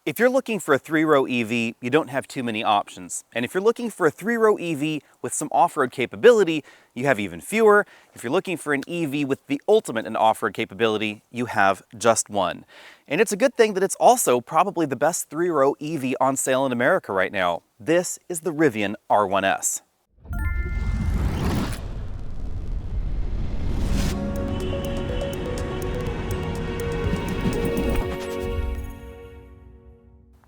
If you're looking for a three-row EV, you don't have too many options. And if you're looking for a three-row EV with some off-road capability, you have even fewer. If you're looking for an EV with the ultimate in off-road capability, you have just one. And it's a good thing that it's also probably the best three-row EV on sale in America right now. This is the Rivian R1S.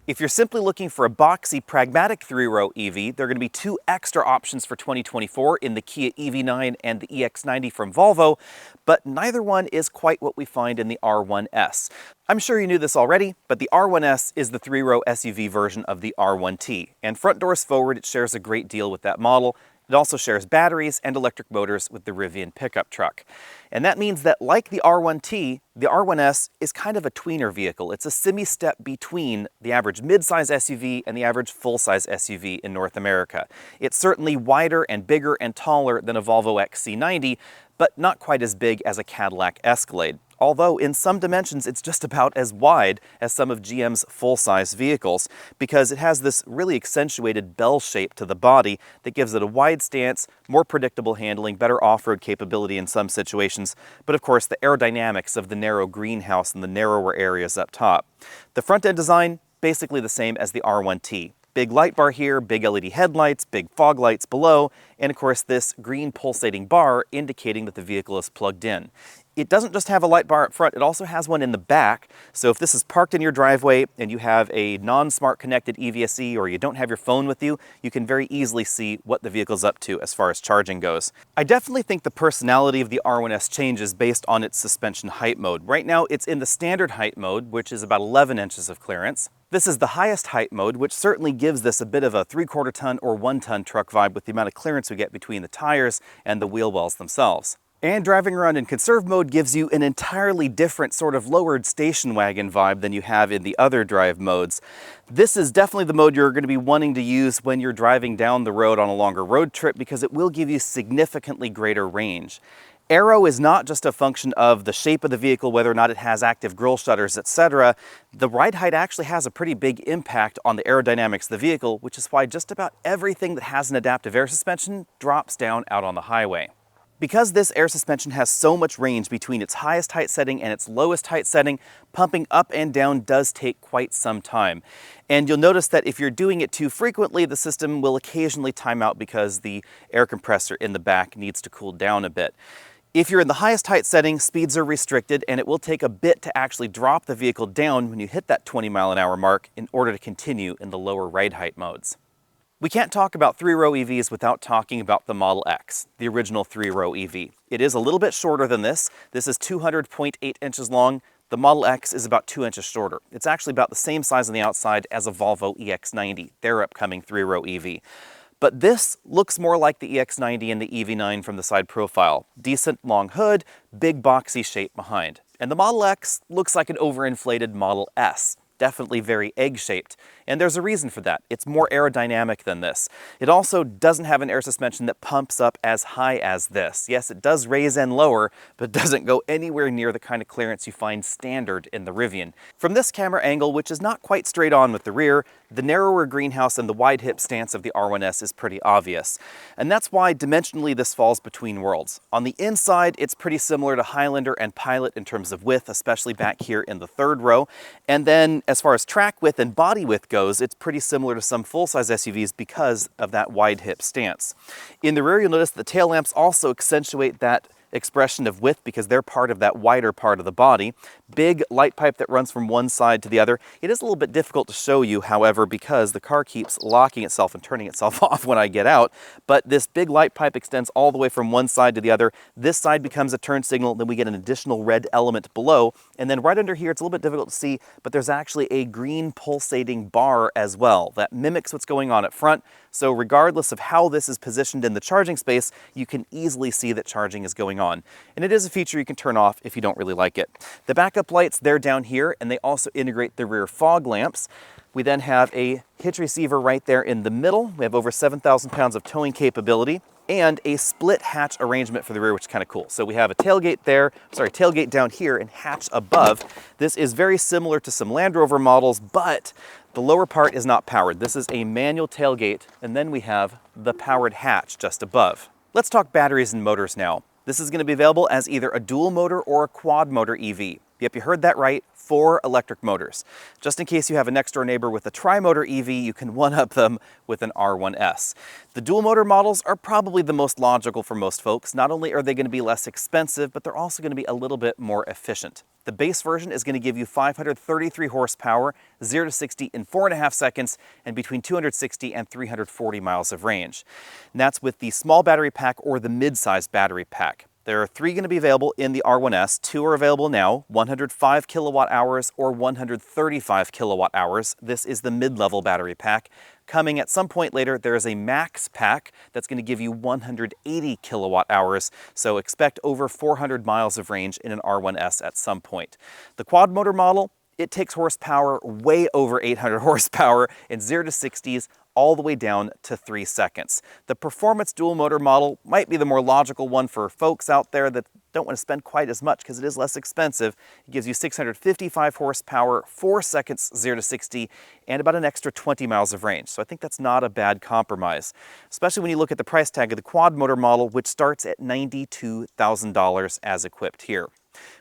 If you're simply looking for a boxy, pragmatic three-row EV, there are going to be two extra options for 2024 in the Kia EV9 and the EX90 from Volvo, but neither one is quite what we find in the R1S. I'm sure you knew this already, but the R1S is the three-row SUV version of the R1T, and front doors forward, it shares a great deal with that model. It also shares batteries and electric motors with the Rivian pickup truck. And that means that, like the R1T, the R1S is kind of a tweener vehicle. It's a semi-step between the average mid-size SUV and the average full-size SUV in North America. It's certainly wider and bigger and taller than a Volvo XC90, but not quite as big as a Cadillac Escalade. Although in some dimensions it's just about as wide as some of GM's full-size vehicles, because it has this really accentuated bell shape to the body that gives it a wide stance, more predictable handling, better off-road capability in some situations, but of course the aerodynamics of the narrow greenhouse and the narrower areas up top. The front-end design, basically the same as the R1T. Big light bar here, big LED headlights, big fog lights below, and of course this green pulsating bar indicating that the vehicle is plugged in. It doesn't just have a light bar up front, it also has one in the back. So if this is parked in your driveway and you have a non-smart connected EVSE or you don't have your phone with you, you can very easily see what the vehicle's up to as far as charging goes. I definitely think the personality of the R1S changes based on its suspension height mode. Right now it's in the standard height mode, which is about 11 inches of clearance. This is the highest height mode, which certainly gives this a bit of a 3/4 ton or 1 ton truck vibe with the amount of clearance we get between the tires and the wheel wells themselves. And driving around in conserve mode gives you an entirely different sort of lowered station wagon vibe than you have in the other drive modes. This is definitely the mode you're going to be wanting to use when you're driving down the road on a longer road trip because it will give you significantly greater range. Aero is not just a function of the shape of the vehicle, whether or not it has active grille shutters, etc. The ride height actually has a pretty big impact on the aerodynamics of the vehicle, which is why just about everything that has an adaptive air suspension drops down out on the highway. Because this air suspension has so much range between its highest height setting and its lowest height setting, pumping up and down does take quite some time. And you'll notice that if you're doing it too frequently, the system will occasionally time out because the air compressor in the back needs to cool down a bit. If you're in the highest height setting, speeds are restricted and it will take a bit to actually drop the vehicle down when you hit that 20-mile-an-hour mark in order to continue in the lower ride height modes. We can't talk about three-row EVs without talking about the Model X, the original three-row EV. It is a little bit shorter than this. This is 200.8 inches long. The Model X is about 2 inches shorter. It's actually about the same size on the outside as a Volvo EX90, their upcoming three-row EV. But this looks more like the EX90 and the EV9 from the side profile. Decent long hood, big boxy shape behind. And the Model X looks like an overinflated Model S. Definitely very egg-shaped, and there's a reason for that. It's more aerodynamic than this. It also doesn't have an air suspension that pumps up as high as this. Yes, it does raise and lower, but it doesn't go anywhere near the kind of clearance you find standard in the Rivian. From this camera angle, which is not quite straight on with the rear, the narrower greenhouse and the wide hip stance of the R1S is pretty obvious. And that's why dimensionally this falls between worlds. On the inside, it's pretty similar to Highlander and Pilot in terms of width, especially back here in the third row. And then as far as track width and body width goes, it's pretty similar to some full-size SUVs because of that wide hip stance. In the rear, you'll notice the tail lamps also accentuate that expression of width because they're part of that wider part of the body. Big light pipe that runs from one side to the other. It is a little bit difficult to show you, however, because the car keeps locking itself and turning itself off when I get out. But this big light pipe extends all the way from one side to the other. This side becomes a turn signal, then we get an additional red element below. And then right under here, it's a little bit difficult to see, but there's actually a green pulsating bar as well that mimics what's going on at front. So regardless of how this is positioned in the charging space, you can easily see that charging is going on. And it is a feature you can turn off if you don't really like it. The backup lights, they're down here, and they also integrate the rear fog lamps. We then have a hitch receiver right there in the middle. We have over 7,000 pounds of towing capability. and a split hatch arrangement for the rear, which is kind of cool. So we have a tailgate down here and hatch above. This is very similar to some Land Rover models, but the lower part is not powered. This is a manual tailgate, and then we have the powered hatch just above. Let's talk batteries and motors now. This is going to be available as either a dual motor or a quad motor EV. Yep, you heard that right, 4 electric motors. Just in case you have a next door neighbor with a tri-motor EV, you can one-up them with an R1S. The dual motor models are probably the most logical for most folks. Not only are they going to be less expensive, but they're also going to be a little bit more efficient. The base version is going to give you 533 horsepower, 0 to 60 in 4.5 seconds, and between 260 and 340 miles of range. And that's with the small battery pack or the mid-sized battery pack. There are 3 going to be available in the R1S. 2 are available now, 105 kilowatt hours or 135 kilowatt hours. This is the mid-level battery pack. Coming at some point later, there is a max pack that's going to give you 180 kilowatt hours. So expect over 400 miles of range in an R1S at some point. The quad motor model, it takes horsepower way over 800 horsepower in 0 to 60s all the way down to 3 seconds. The performance dual motor model might be the more logical one for folks out there that don't want to spend quite as much because it is less expensive. It gives you 655 horsepower, 4 seconds 0 to 60, and about an extra 20 miles of range. So I think that's not a bad compromise, especially when you look at the price tag of the quad motor model, which starts at $92,000 as equipped here.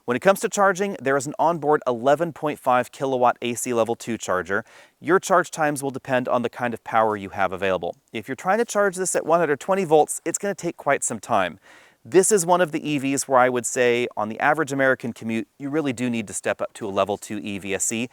When it comes to charging, there is an onboard 11.5 kilowatt AC level 2 charger. Your charge times will depend on the kind of power you have available. If you're trying to charge this at 120 volts, it's going to take quite some time. This is one of the EVs where I would say on the average American commute, you really do need to step up to a level 2 EVSE.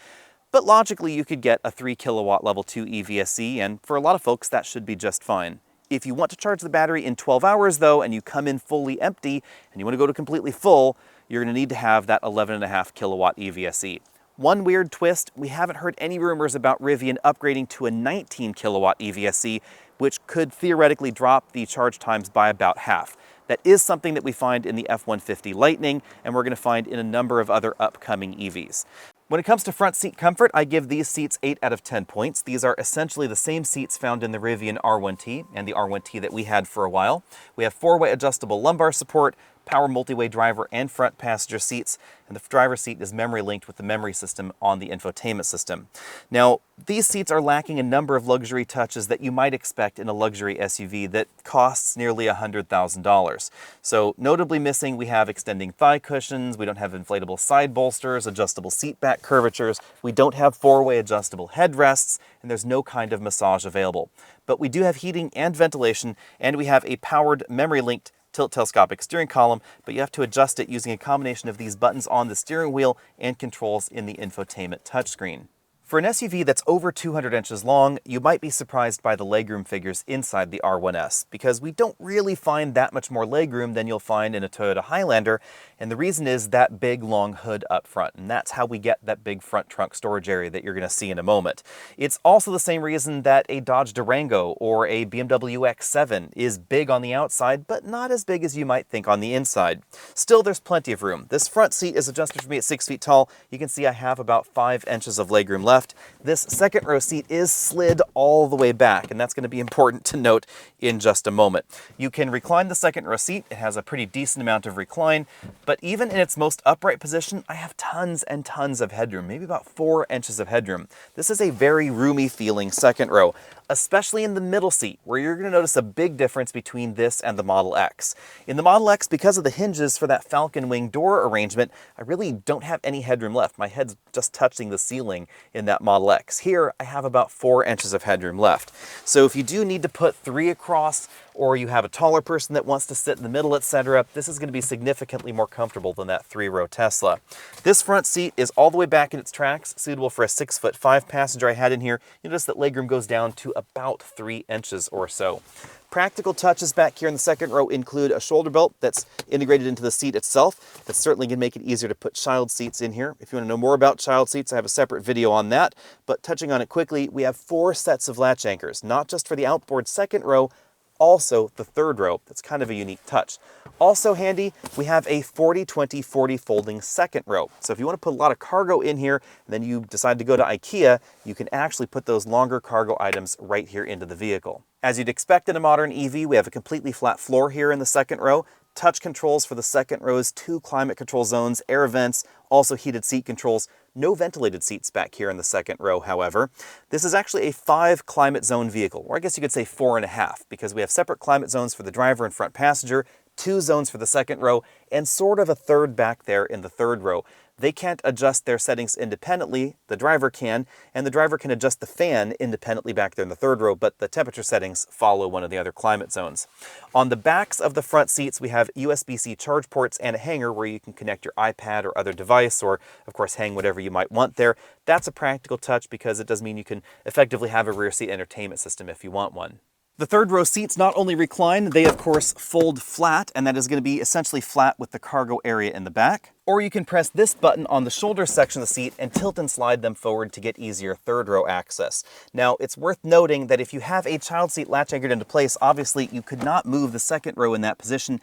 But logically, you could get a 3 kilowatt level 2 EVSE, and for a lot of folks, that should be just fine. If you want to charge the battery in 12 hours though, and you come in fully empty, and you want to go to completely full, you're going to need to have that 11.5 kilowatt EVSE. One weird twist, we haven't heard any rumors about Rivian upgrading to a 19 kilowatt EVSE, which could theoretically drop the charge times by about half. That is something that we find in the F-150 Lightning, and we're going to find in a number of other upcoming EVs. When it comes to front seat comfort, I give these seats 8 out of 10 points. These are essentially the same seats found in the Rivian R1T and the R1T that we had for a while. We have 4-way adjustable lumbar support, power multi-way driver and front passenger seats, and the driver's seat is memory linked with the memory system on the infotainment system. Now, these seats are lacking a number of luxury touches that you might expect in a luxury SUV that costs nearly $100,000. So notably missing, we have extending thigh cushions, we don't have inflatable side bolsters, adjustable seat back curvatures, we don't have 4-way adjustable headrests, and there's no kind of massage available. But we do have heating and ventilation, and we have a powered memory linked tilt telescopic steering column, but you have to adjust it using a combination of these buttons on the steering wheel and controls in the infotainment touchscreen. For an SUV that's over 200 inches long, you might be surprised by the legroom figures inside the R1S, because we don't really find that much more legroom than you'll find in a Toyota Highlander, and the reason is that big long hood up front, and that's how we get that big front trunk storage area that you're going to see in a moment. It's also the same reason that a Dodge Durango or a BMW X7 is big on the outside, but not as big as you might think on the inside. Still, there's plenty of room. This front seat is adjusted for me at 6 feet tall. You can see I have about 5 inches of legroom left. This second row seat is slid all the way back, and that's going to be important to note in just a moment. You can recline the second row seat. It has a pretty decent amount of recline, but even in its most upright position, I have tons and tons of headroom, maybe about 4 inches of headroom. This is a very roomy feeling second row, especially in the middle seat, where you're going to notice a big difference between this and the Model X. In the Model X, because of the hinges for that Falcon Wing door arrangement, I really don't have any headroom left. My head's just touching the ceiling in that Model X. Here, I have about 4 inches of headroom left. So if you do need to put 3 across, or you have a taller person that wants to sit in the middle, etc., this is going to be significantly more comfortable than that 3-row Tesla. This front seat is all the way back in its tracks, suitable for a 6'5" passenger I had in here. You notice that legroom goes down to about 3 inches or so. Practical touches back here in the second row include a shoulder belt that's integrated into the seat itself. That's certainly going to make it easier to put child seats in here. If you want to know more about child seats, I have a separate video on that. But touching on it quickly, we have 4 sets of latch anchors, not just for the outboard second row, also the third row. That's kind of a unique touch. Also handy, we have a 40-20-40 folding second row. So if you want to put a lot of cargo in here, and then you decide to go to IKEA, you can actually put those longer cargo items right here into the vehicle. As you'd expect in a modern EV, we have a completely flat floor here in the second row. Touch controls for the second rows, 2 climate control zones, air vents, also heated seat controls. No ventilated seats back here in the second row, however. This is actually a 5 climate zone vehicle, or I guess you could say 4.5, because we have separate climate zones for the driver and front passenger, 2 zones for the second row, and sort of a third back there in the third row. They can't adjust their settings independently, the driver can, and the driver can adjust the fan independently back there in the third row, but the temperature settings follow one of the other climate zones. On the backs of the front seats, we have USB-C charge ports and a hanger where you can connect your iPad or other device, or of course hang whatever you might want there. That's a practical touch because it does mean you can effectively have a rear seat entertainment system if you want one. The third row seats not only recline, they of course fold flat, and that is going to be essentially flat with the cargo area in the back. Or you can press this button on the shoulder section of the seat and tilt and slide them forward to get easier third row access. Now, it's worth noting that if you have a child seat latch anchored into place, obviously you could not move the second row in that position.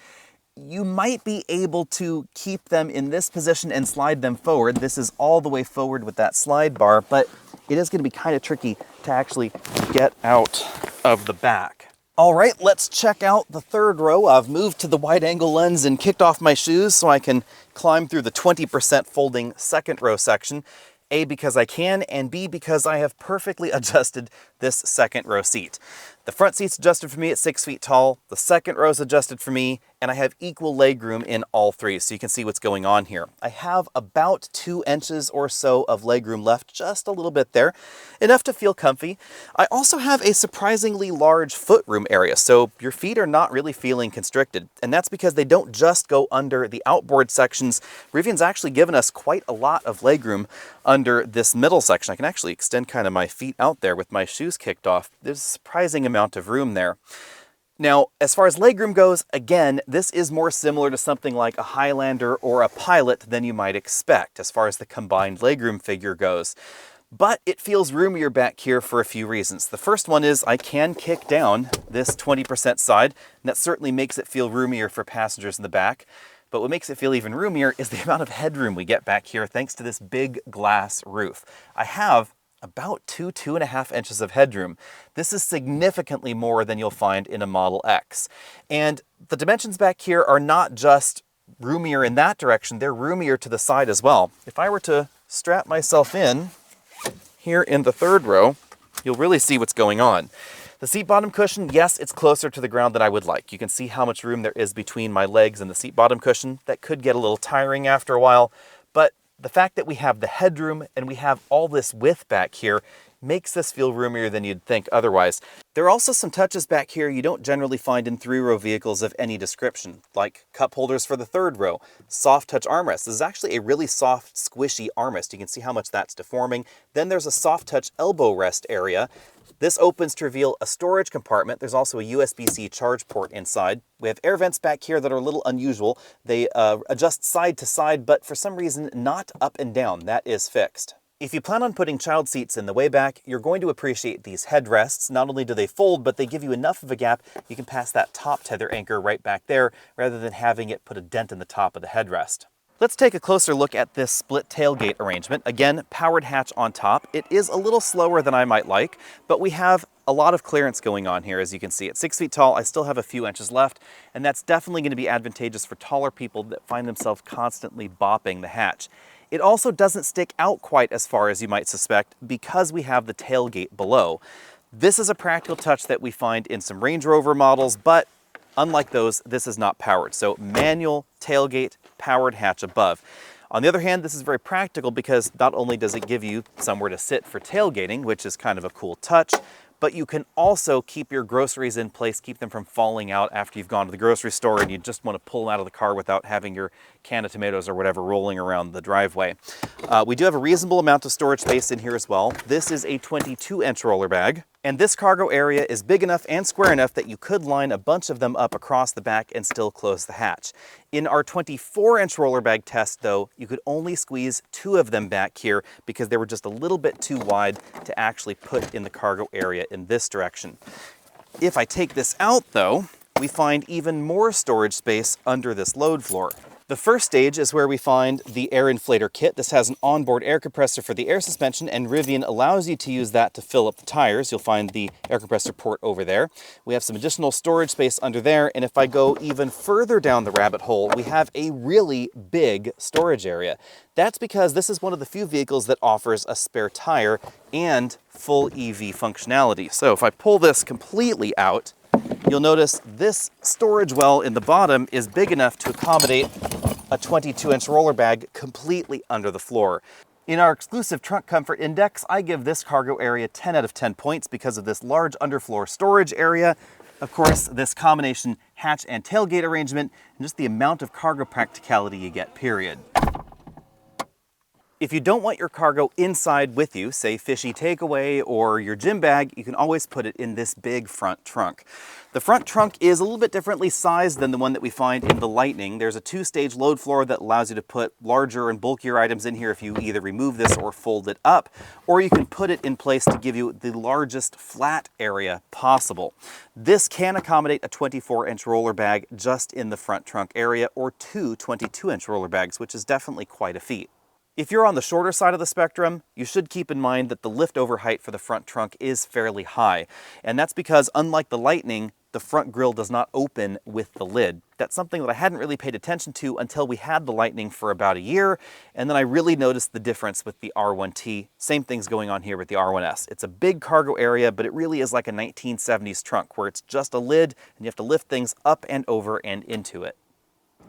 You might be able to keep them in this position and slide them forward. This is all the way forward with that slide bar, but it is going to be kind of tricky to actually get out of the back. All right, let's check out the third row. I've moved to the wide angle lens and kicked off my shoes so I can climb through the 20% folding second row section. A, because I can, and B, because I have perfectly adjusted this second row seat. The front seat's adjusted for me at 6 feet tall, the second row's adjusted for me, and I have equal leg room in all three, so you can see what's going on here. I have about 2 inches or so of leg room left, just a little bit there, enough to feel comfy. I also have a surprisingly large foot room area, so your feet are not really feeling constricted, and that's because they don't just go under the outboard sections. Rivian's actually given us quite a lot of leg room under this middle section. I can actually extend kind of my feet out there with my shoes kicked off. There's a surprising amount of room there. Now, as far as legroom goes, again, this is more similar to something like a Highlander or a Pilot than you might expect as far as the combined legroom figure goes. But it feels roomier back here for a few reasons. The first one is I can kick down this 20% side, and that certainly makes it feel roomier for passengers in the back. But what makes it feel even roomier is the amount of headroom we get back here thanks to this big glass roof. I have about 2.5 inches of headroom. This is significantly more than you'll find in a Model X. And the dimensions back here are not just roomier in that direction, they're roomier to the side as well. If I were to strap myself in here in the third row, you'll really see what's going on. The seat bottom cushion, yes, it's closer to the ground than I would like. You can see how much room there is between my legs and the seat bottom cushion. That could get a little tiring after a while, but the fact that we have the headroom and we have all this width back here makes this feel roomier than you'd think otherwise. There are also some touches back here you don't generally find in 3-row vehicles of any description, like cup holders for the third row, soft touch armrests. This is actually a really soft, squishy armrest. You can see how much that's deforming. Then there's a soft touch elbow rest area. This opens to reveal a storage compartment. There's also a USB-C charge port inside. We have air vents back here that are a little unusual. They adjust side to side, but for some reason not up and down. That is fixed. If you plan on putting child seats in the way back, you're going to appreciate these headrests. Not only do they fold, but they give you enough of a gap you can pass that top tether anchor right back there rather than having it put a dent in the top of the headrest. Let's take a closer look at this split tailgate arrangement. Again, powered hatch on top. It is a little slower than I might like, but we have a lot of clearance going on here, as you can see. At 6 feet tall, I still have a few inches left, and that's definitely going to be advantageous for taller people that find themselves constantly bopping the hatch. It also doesn't stick out quite as far as you might suspect because we have the tailgate below. This is a practical touch that we find in some Range Rover models, but unlike those, this is not powered. So manual tailgate, powered hatch above. On the other hand, this is very practical because not only does it give you somewhere to sit for tailgating, which is kind of a cool touch, but you can also keep your groceries in place, keep them from falling out after you've gone to the grocery store and you just want to pull them out of the car without having your can of tomatoes or whatever rolling around the driveway. We do have a reasonable amount of storage space in here as well. This is a 22-inch roller bag. And this cargo area is big enough and square enough that you could line a bunch of them up across the back and still close the hatch. In our 24-inch roller bag test, though, you could only squeeze 2 of them back here because they were just a little bit too wide to actually put in the cargo area in this direction. If I take this out though, we find even more storage space under this load floor. The first stage is where we find the air inflator kit. This has an onboard air compressor for the air suspension, and Rivian allows you to use that to fill up the tires. You'll find the air compressor port over there. We have some additional storage space under there, and if I go even further down the rabbit hole, we have a really big storage area. That's because this is one of the few vehicles that offers a spare tire and full EV functionality. So if I pull this completely out, you'll notice this storage well in the bottom is big enough to accommodate a 22-inch roller bag completely under the floor. In our exclusive Trunk Comfort Index, I give this cargo area 10 out of 10 points because of this large underfloor storage area, of course, this combination hatch and tailgate arrangement, and just the amount of cargo practicality you get, period. If you don't want your cargo inside with you, say fishy takeaway or your gym bag, you can always put it in this big front trunk. The front trunk is a little bit differently sized than the one that we find in the Lightning. There's a two-stage load floor that allows you to put larger and bulkier items in here if you either remove this or fold it up, or you can put it in place to give you the largest flat area possible. This can accommodate a 24-inch roller bag just in the front trunk area, or two 22-inch roller bags, which is definitely quite a feat. If you're on the shorter side of the spectrum, you should keep in mind that the lift-over height for the front trunk is fairly high. And that's because, unlike the Lightning, the front grille does not open with the lid. That's something that I hadn't really paid attention to until we had the Lightning for about a year, and then I really noticed the difference with the R1T. Same thing's going on here with the R1S. It's a big cargo area, but it really is like a 1970s trunk, where it's just a lid, and you have to lift things up and over and into it.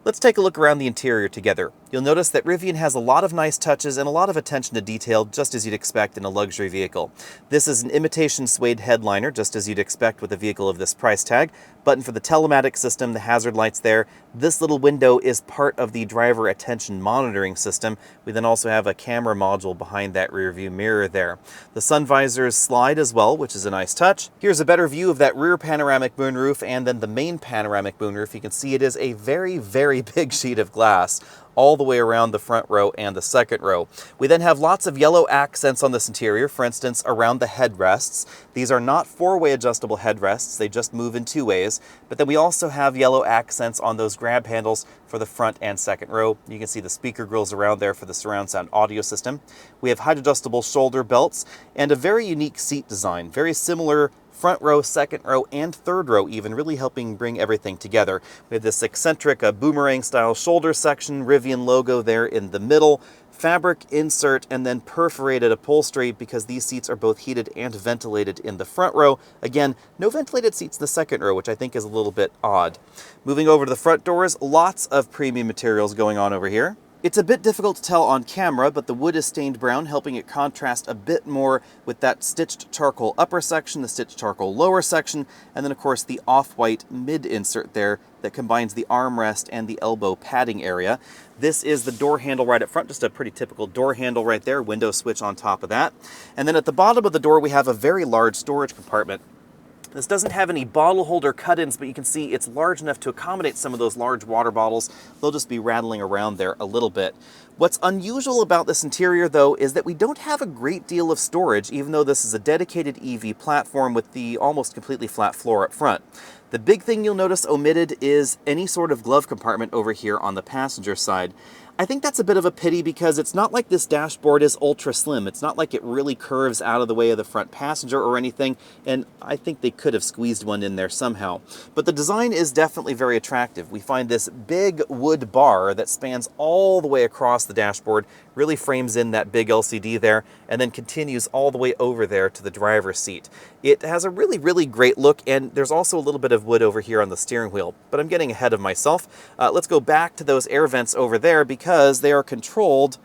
Let's take a look around the interior together. You'll notice that Rivian has a lot of nice touches and a lot of attention to detail, just as you'd expect in a luxury vehicle. This is an imitation suede headliner, just as you'd expect with a vehicle of this price tag. Button for the telematics system, the hazard lights there. This little window is part of the driver attention monitoring system. We then also have a camera module behind that rear view mirror there. The sun visors slide as well, which is a nice touch. Here's a better view of that rear panoramic moonroof and then the main panoramic moonroof. You can see it is a very, very big sheet of glass all the way around the front row and the second row. We then have lots of yellow accents on this interior, for instance, around the headrests. These are not four-way adjustable headrests, they just move in two ways. But then we also have yellow accents on those grab handles for the front and second row. You can see the speaker grills around there for the surround sound audio system. We have height-adjustable shoulder belts and a very unique seat design, very similar front row, second row, and third row even, really helping bring everything together. We have this eccentric boomerang-style shoulder section, Rivian logo there in the middle, fabric insert, and then perforated upholstery because these seats are both heated and ventilated in the front row. Again, no ventilated seats in the second row, which I think is a little bit odd. Moving over to the front doors, lots of premium materials going on over here. It's a bit difficult to tell on camera, but the wood is stained brown, helping it contrast a bit more with that stitched charcoal upper section, the stitched charcoal lower section, and then of course the off-white mid-insert there that combines the armrest and the elbow padding area. This is the door handle right up front, just a pretty typical door handle right there, window switch on top of that. And then at the bottom of the door we have a very large storage compartment. This doesn't have any bottle holder cut-ins, but you can see it's large enough to accommodate some of those large water bottles. They'll just be rattling around there a little bit. What's unusual about this interior, though, is that we don't have a great deal of storage, even though this is a dedicated EV platform with the almost completely flat floor up front. The big thing you'll notice omitted is any sort of glove compartment over here on the passenger side. I think that's a bit of a pity because it's not like this dashboard is ultra slim. It's not like it really curves out of the way of the front passenger or anything, and I think they could have squeezed one in there somehow. But the design is definitely very attractive. We find this big wood bar that spans all the way across the dashboard, really frames in that big LCD there, and then continues all the way over there to the driver's seat. It has a really, really great look, and there's also a little bit of wood over here on the steering wheel, but I'm getting ahead of myself. Let's go back to those air vents over there because they are controlled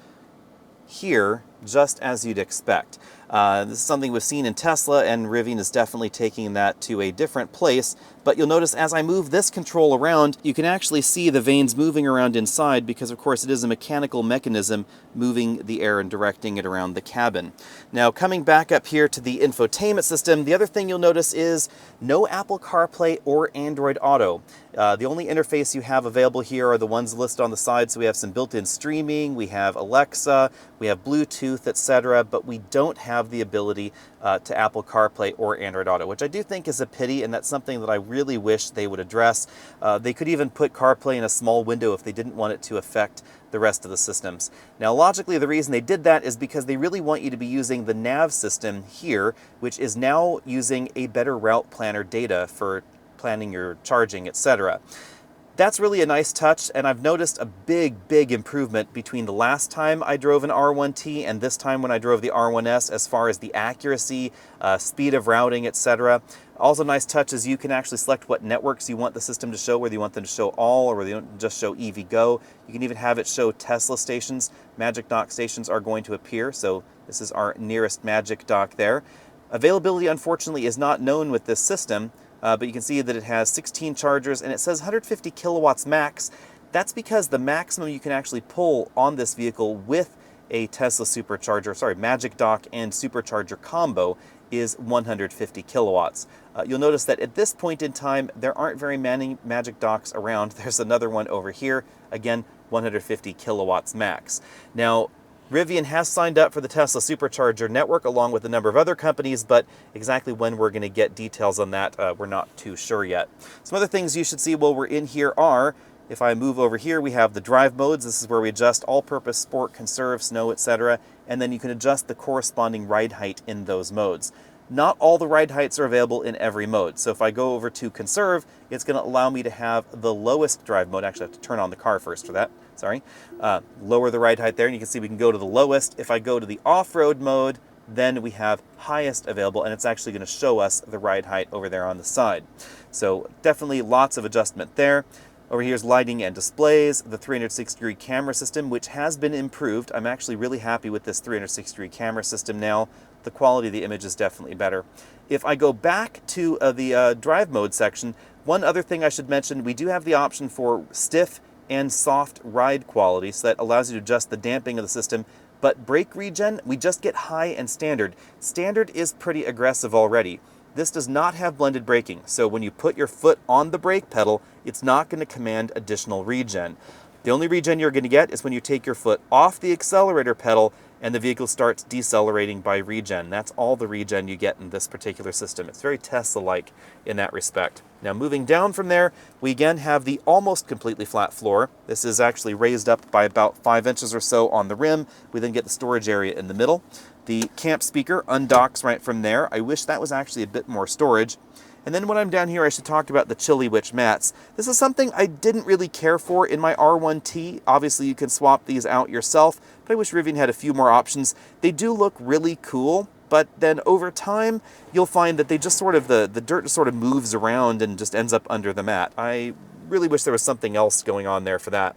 here just as you'd expect. This is something we've seen in Tesla, and Rivian is definitely taking that to a different place. But you'll notice as I move this control around, you can actually see the vanes moving around inside because, of course, it is a mechanical mechanism moving the air and directing it around the cabin. Now, coming back up here to the infotainment system, the other thing you'll notice is no Apple CarPlay or Android Auto. The only interface you have available here are the ones listed on the side. So we have some built-in streaming, we have Alexa, we have Bluetooth, etc. But we don't have the ability to Apple CarPlay or Android Auto, which I do think is a pity, and that's something that I really wish they would address. They could even put CarPlay in a small window if they didn't want it to affect the rest of the systems. Now, logically, the reason they did that is because they really want you to be using the nav system here, which is now using a better route planner data for planning your charging, etc. That's really a nice touch, and I've noticed a big improvement between the last time I drove an R1T and this time when I drove the R1S as far as the accuracy, speed of routing, etc. Also nice touch is you can actually select what networks you want the system to show, whether you want them to show all or whether you don't just show EVgo. You can even have it show Tesla stations. Magic Dock stations are going to appear, so this is our nearest Magic Dock there. Availability, unfortunately, is not known with this system, but you can see that it has 16 chargers and it says 150 kilowatts max. That's because the maximum you can actually pull on this vehicle with a Tesla supercharger, Magic Dock and supercharger combo is 150 kilowatts. You'll notice that at this point in time, there aren't very many Magic Docks around. There's another one over here, again, 150 kilowatts max. Now, Rivian has signed up for the Tesla Supercharger network along with a number of other companies, but exactly when we're going to get details on that, we're not too sure yet. Some other things you should see while we're in here are, if I move over here, we have the drive modes. This is where we adjust all-purpose, sport, conserve, snow, etc. And then you can adjust the corresponding ride height in those modes. Not all the ride heights are available in every mode. So if I go over to conserve, it's going to allow me to have the lowest drive mode. Actually, I have to turn on the car first for that. Sorry. Lower the ride height there, and you can see we can go to the lowest. If I go to the off-road mode, then we have highest available, and it's actually going to show us the ride height over there on the side. So definitely lots of adjustment there. Over here's lighting and displays, the 360-degree camera system, which has been improved. I'm actually really happy with this 360-degree camera system now. The quality of the image is definitely better. If I go back to the drive mode section, one other thing I should mention, we do have the option for stiff and soft ride quality, so that allows you to adjust the damping of the system. But brake regen, we just get high and standard. Standard is pretty aggressive already. This does not have blended braking, so when you put your foot on the brake pedal, it's not going to command additional regen. The only regen you're going to get is when you take your foot off the accelerator pedal and the vehicle starts decelerating by regen. That's all the regen you get in this particular system. It's very Tesla-like in that respect. Now moving down from there, we again have the almost completely flat floor. This is actually raised up by about 5 inches or so on the rim. We then get the storage area in the middle. The camp speaker undocks right from there. I wish that was actually a bit more storage. And then when I'm down here, I should talk about the Chili Witch mats. This is something I didn't really care for in my R1T. Obviously, you can swap these out yourself, but I wish Rivian had a few more options. They do look really cool, but then over time, you'll find that they just sort of, the dirt just sort of moves around and just ends up under the mat. I really wish there was something else going on there for that.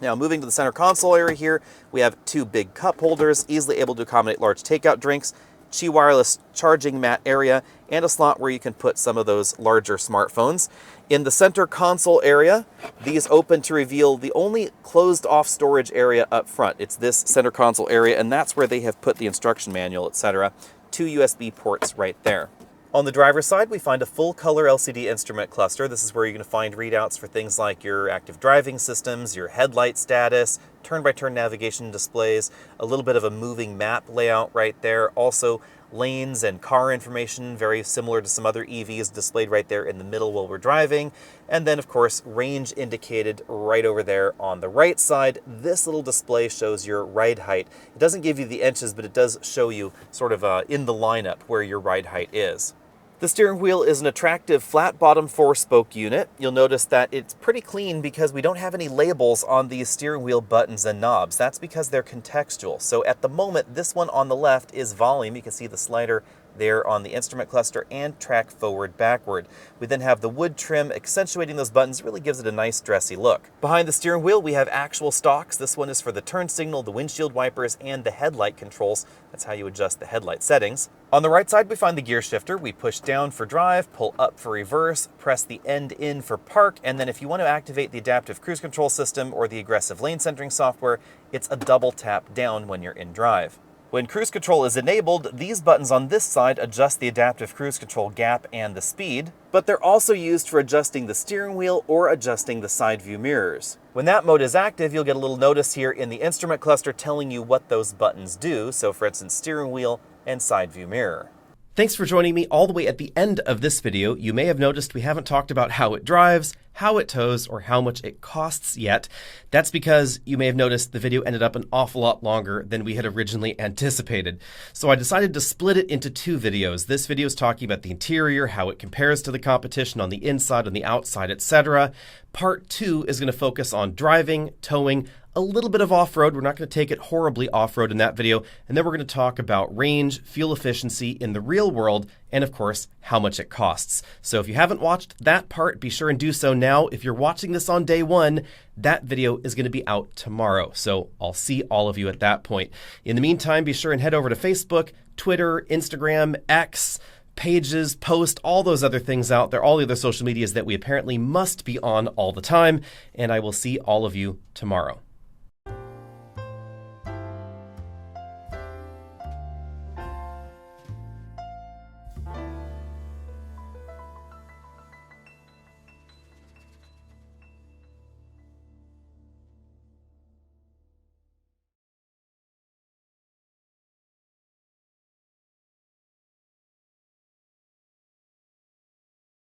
Now, moving to the center console area here, we have 2 big cup holders, easily able to accommodate large takeout drinks, Qi wireless charging mat area, and a slot where you can put some of those larger smartphones. In the center console area, these open to reveal the only closed-off storage area up front. It's this center console area, and that's where they have put the instruction manual, etc. 2 USB ports right there. On the driver's side, we find a full-color LCD instrument cluster. This is where you're going to find readouts for things like your active driving systems, your headlight status, turn-by-turn navigation displays, a little bit of a moving map layout right there. Also, lanes and car information, very similar to some other EVs, displayed right there in the middle while we're driving. And then, of course, range indicated right over there on the right side. This little display shows your ride height. It doesn't give you the inches, but it does show you sort of in the lineup where your ride height is. The steering wheel is an attractive flat-bottom 4-spoke unit. You'll notice that it's pretty clean because we don't have any labels on these steering wheel buttons and knobs. That's because they're contextual. So at the moment, this one on the left is volume. You can see the slider there on the instrument cluster, and track forward backward. We then have the wood trim accentuating those buttons, really gives it a nice dressy look. Behind the steering wheel we have actual stalks. This one is for the turn signal, the windshield wipers, and the headlight controls. That's how you adjust the headlight settings. On the right side we find the gear shifter. We push down for drive, pull up for reverse, press the end in for park, and then if you want to activate the adaptive cruise control system or the aggressive lane centering software, it's a double tap down when you're in drive. When cruise control is enabled, these buttons on this side adjust the adaptive cruise control gap and the speed, but they're also used for adjusting the steering wheel or adjusting the side view mirrors. When that mode is active, you'll get a little notice here in the instrument cluster telling you what those buttons do, so for instance, steering wheel and side view mirror. Thanks for joining me all the way at the end of this video. You may have noticed we haven't talked about how it drives, how it tows, or how much it costs yet. That's because you may have noticed the video ended up an awful lot longer than we had originally anticipated. So I decided to split it into two videos. This video is talking about the interior, how it compares to the competition on the inside, on the outside, etc. Part 2 is going to focus on driving, towing, a little bit of off-road. We're not going to take it horribly off-road in that video. And then we're going to talk about range, fuel efficiency in the real world, and of course, how much it costs. So if you haven't watched that part, be sure and do so now. If you're watching this on day one, that video is going to be out tomorrow. So I'll see all of you at that point. In the meantime, be sure and head over to Facebook, Twitter, Instagram, X, Pages, Post, all those other things out there, all the other social medias that we apparently must be on all the time. And I will see all of you tomorrow.